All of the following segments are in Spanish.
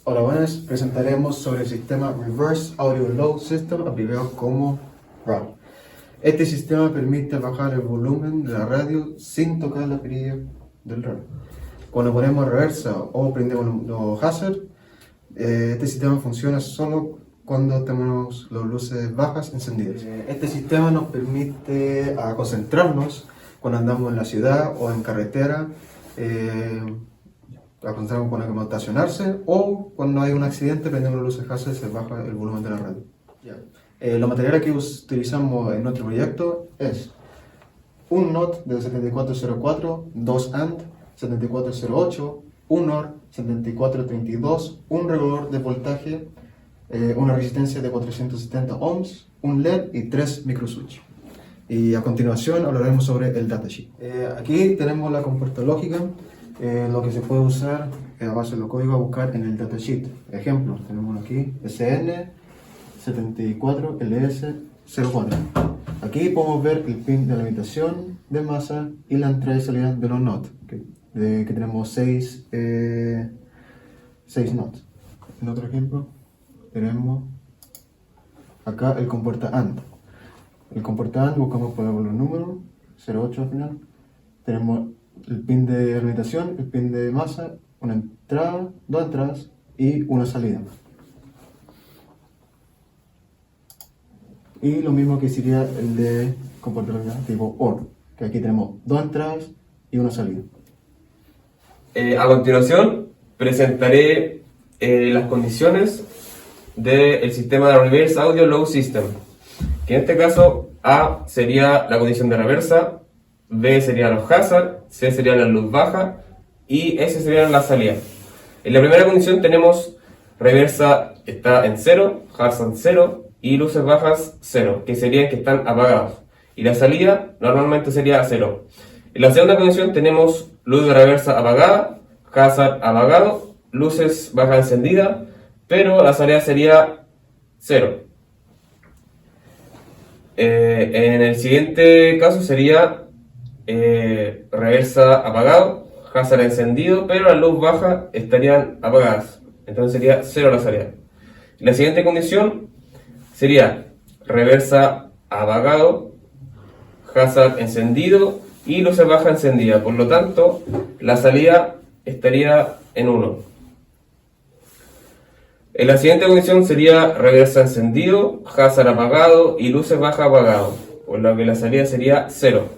Hola, buenas. Presentaremos sobre el sistema Reverse Audio Low System, abreviado como RAW. Este sistema permite bajar el volumen de la radio sin tocar la perilla del radio. Cuando ponemos reversa o prendemos los hazard, este sistema funciona solo cuando tenemos las luces bajas encendidas. Este sistema nos permite concentrarnos cuando andamos en la ciudad o en carretera. Aconsejamos cuando hay que estacionarse o cuando hay un accidente, prendiendo las luces hazard se baja el volumen de la radio. Los materiales que utilizamos en nuestro proyecto es un NOT de 7404, 2 AND 7408, un OR 7432, un regulador de voltaje, una resistencia de 470 ohms, un LED y 3 microswitch. Y a continuación hablaremos sobre el datasheet. Aquí tenemos la compuerta lógica, lo que se puede usar a base de los códigos a buscar en el datasheet. Ejemplo, tenemos aquí SN74LS04. Aquí podemos ver el pin de limitación de masa y la entrada y salida de los NOT, que tenemos 6 NOT. En otro ejemplo tenemos acá el compuerta AND. El compuerta AND buscamos por los números 08 al final. Tenemos el pin de limitación, el pin de masa, una entrada, dos entradas y una salida. Y lo mismo que sería el de compuerta tipo OR, que aquí tenemos dos entradas y una salida. A continuación presentaré las condiciones del sistema de Reverse Audio Low System, que en este caso A sería la condición de reversa, B serían los hazard, C sería la luz baja y S serían las salidas. En la primera condición tenemos reversa está en 0, hazard 0 y luces bajas 0, que serían que están apagados. Y la salida normalmente sería 0. En la segunda condición tenemos luz de reversa apagada, hazard apagado, luces bajas encendidas, pero la salida sería 0. En el siguiente caso sería reversa apagado, hazard encendido, pero la luz baja estarían apagadas. Entonces sería 0 la salida. La siguiente condición sería reversa apagado, hazard encendido y luces bajas encendidas. Por lo tanto, la salida estaría en 1. En la siguiente condición sería reversa encendido, hazard apagado y luces bajas apagado, por lo que la salida sería 0.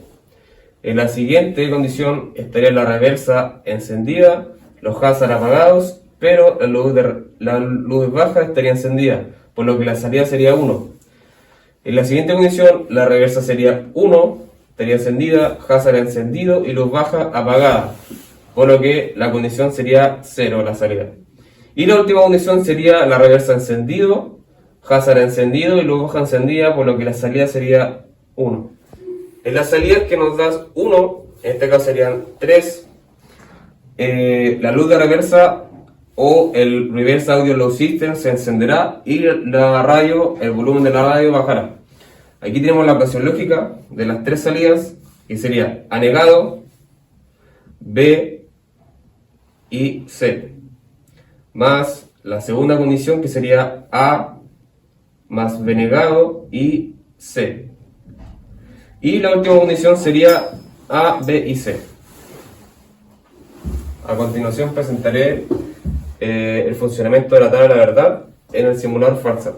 En la siguiente condición estaría la reversa encendida, los hazard apagados, pero la luz baja estaría encendida, por lo que la salida sería 1. En la siguiente condición la reversa sería 1, estaría encendida, hazard encendido y luz baja apagada, por lo que la condición sería 0 la salida. Y la última condición sería la reversa encendido, hazard encendido y luz baja encendida, por lo que la salida sería 1. En las salidas que nos das 1, en este caso serían 3, la luz de reversa o el Reverse Audio Low System se encenderá y la radio, el volumen de la radio bajará. Aquí tenemos la ecuación lógica de las 3 salidas, que sería A negado, B y C, más la segunda condición que sería A más B negado y C. Y la última condición sería A, B y C. A continuación presentaré el funcionamiento de la tabla de la verdad en el simulador FARSAT.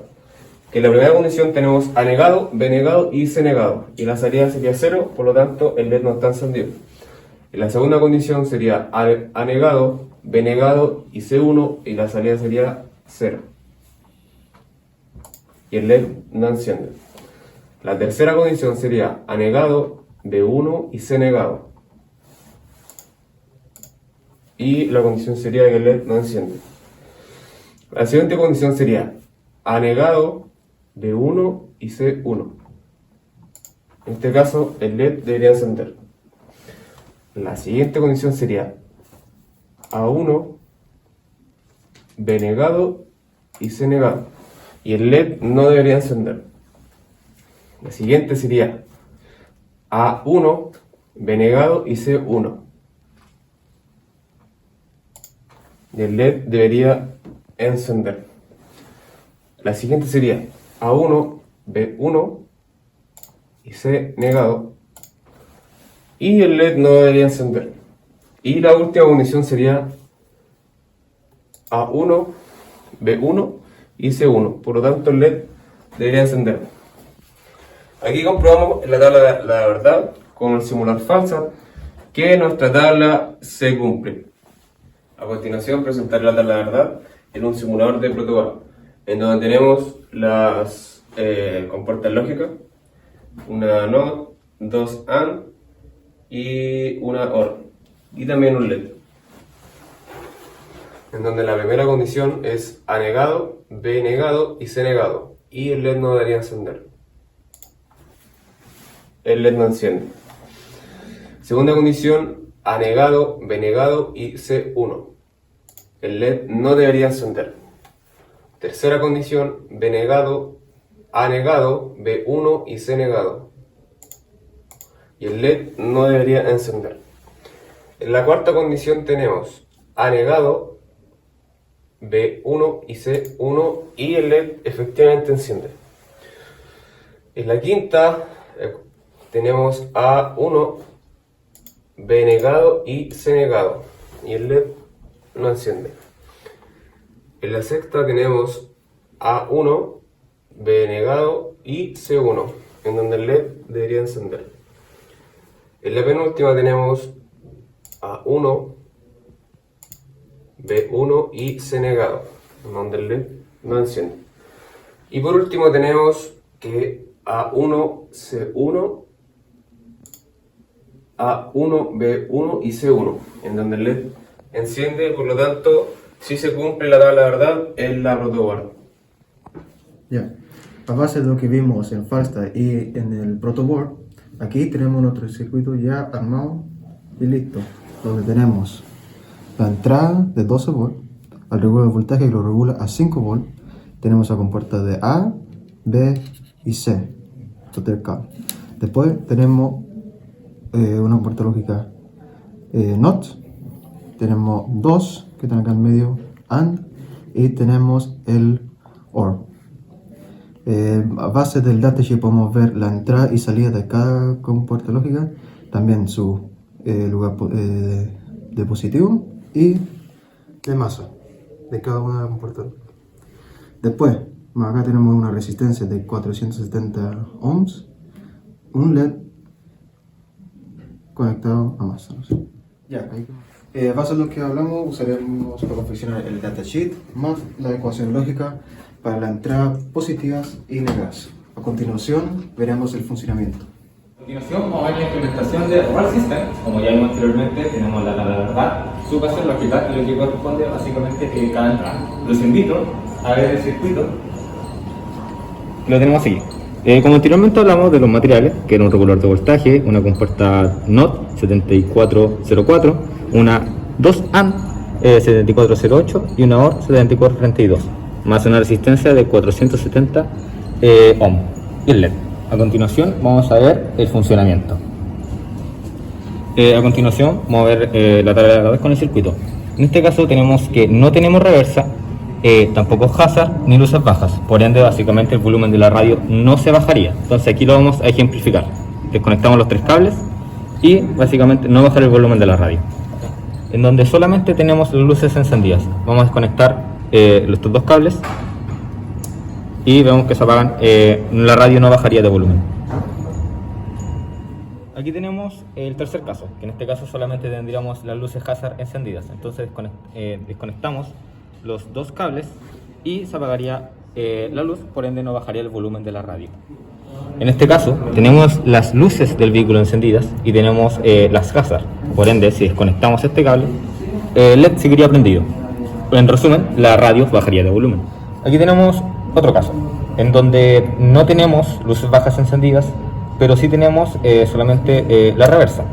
Que en la primera condición tenemos A negado, B negado y C negado. Y la salida sería 0, por lo tanto el LED no está encendido. En la segunda condición sería A negado, B negado y C1 y la salida sería 0. Y el LED no enciende. La tercera condición sería A negado, B1 y C negado. Y la condición sería que el LED no enciende. La siguiente condición sería A negado, B1 y C1. En este caso el LED debería encender. La siguiente condición sería A1, B negado y C negado. Y el LED no debería encender. La siguiente sería A1, B negado y C1. Y el LED debería encender. La siguiente sería A1, B1 y C negado. Y el LED no debería encender. Y la última condición sería A1, B1 y C1. Por lo tanto, el LED debería encender. Aquí comprobamos en la tabla de la verdad con el simular falsa que nuestra tabla se cumple. A continuación, presentaré la tabla de verdad en un simulador de protobufo, en donde tenemos las compuertas lógicas, una NOT, dos AND y una OR, y también un LED, en donde la primera condición es A negado, B negado y C negado, y el LED no debería encender. El LED no enciende. Segunda condición, A negado, B negado y C1. El LED no debería encender. Tercera condición, B negado, A negado, B1 y C negado. Y el LED no debería encender. En la cuarta condición tenemos A negado, B1 y C1 y el LED efectivamente enciende. En la quinta tenemos A1, B negado y C negado y el LED no enciende. En la sexta tenemos A1, B negado y C1, en donde el LED debería encender. En la penúltima tenemos A1, B1 y C negado, en donde el LED no enciende. Y por último tenemos que A1, C1, A1, B1 y C1, en donde el LED enciende. Por lo tanto, si se cumple la tabla de verdad en la protoboard. Ya, a base de lo que vimos en Falsta y en el protoboard, aquí tenemos nuestro circuito ya armado y listo, donde tenemos la entrada de 12 volts, al regulador de voltaje que lo regula a 5 volts, tenemos la compuerta de A, B y C, total cable. Después tenemos una compuerta lógica NOT, tenemos dos que están acá en medio, AND, y tenemos el OR. A base del datasheet podemos ver la entrada y salida de cada compuerta lógica, también su lugar de positivo y de masa de cada una de las compuertas. Después, acá tenemos una resistencia de 470 ohms, un LED conectado a masa. ¿No sé? Ya, a base de lo que hablamos, usaremos para confeccionar el datasheet más la ecuación lógica para las entradas positivas y negativas. A continuación, veremos el funcionamiento. A continuación, vamos a ver la implementación de ROLL System. Como ya vimos anteriormente, tenemos la tabla de verdad, su ecuación lógica, y lo que corresponde básicamente es cada entrada. Los invito a ver el circuito. Lo tenemos así. Como anteriormente hablamos de los materiales, que era un regulador de voltaje, una compuerta NOT 7404, una 2 AND 7408 y una OR 7432, más una resistencia de 470 ohm y el LED. A continuación vamos a ver el funcionamiento. A continuación vamos a ver la tabla de verdad con el circuito. En este caso tenemos que no tenemos reversa, tampoco hazard ni luces bajas, por ende básicamente el volumen de la radio no se bajaría. Entonces aquí lo vamos a ejemplificar. Desconectamos los tres cables y básicamente no bajar el volumen de la radio. En donde solamente tenemos las luces encendidas, vamos a desconectar estos dos cables y vemos que se apagan, la radio no bajaría de volumen. Aquí tenemos el tercer caso, que en este caso solamente tendríamos las luces hazard encendidas. Entonces desconectamos los dos cables y se apagaría la luz, por ende no bajaría el volumen de la radio. En este caso tenemos las luces del vehículo encendidas y tenemos las hazard, por ende si desconectamos este cable el LED seguiría prendido. En resumen, la radio bajaría de volumen. Aquí tenemos otro caso en donde no tenemos luces bajas encendidas, pero sí tenemos solamente la reversa.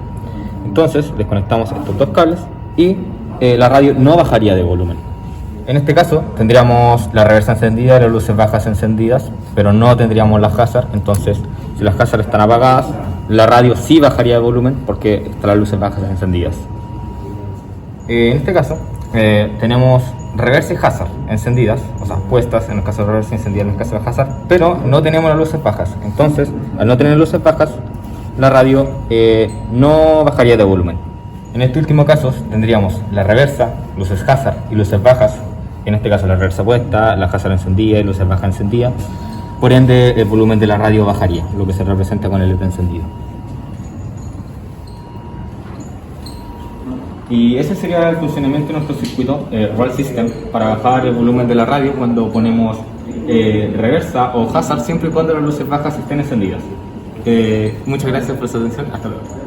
Entonces desconectamos estos dos cables y la radio no bajaría de volumen. En este caso tendríamos la reversa encendida y las luces bajas encendidas, pero no tendríamos las hazard. Entonces si las hazard están apagadas, la radio sí bajaría de volumen porque están las luces bajas encendidas. En este caso tenemos reversa y hazard encendidas, o sea, puestas en el caso de reversa y encendidas en el caso de hazard, pero no tenemos las luces bajas. Entonces, al no tener luces bajas, la radio no bajaría de volumen. En este último caso tendríamos la reversa, luces hazard y luces bajas, en este caso la reversa puesta, la hazard encendida y luces bajas encendidas. Por ende, el volumen de la radio bajaría, lo que se representa con el LED encendido. Y ese sería el funcionamiento de nuestro circuito Roll System para bajar el volumen de la radio cuando ponemos reversa o hazard, siempre y cuando las luces bajas estén encendidas. Muchas gracias por su atención. Hasta luego.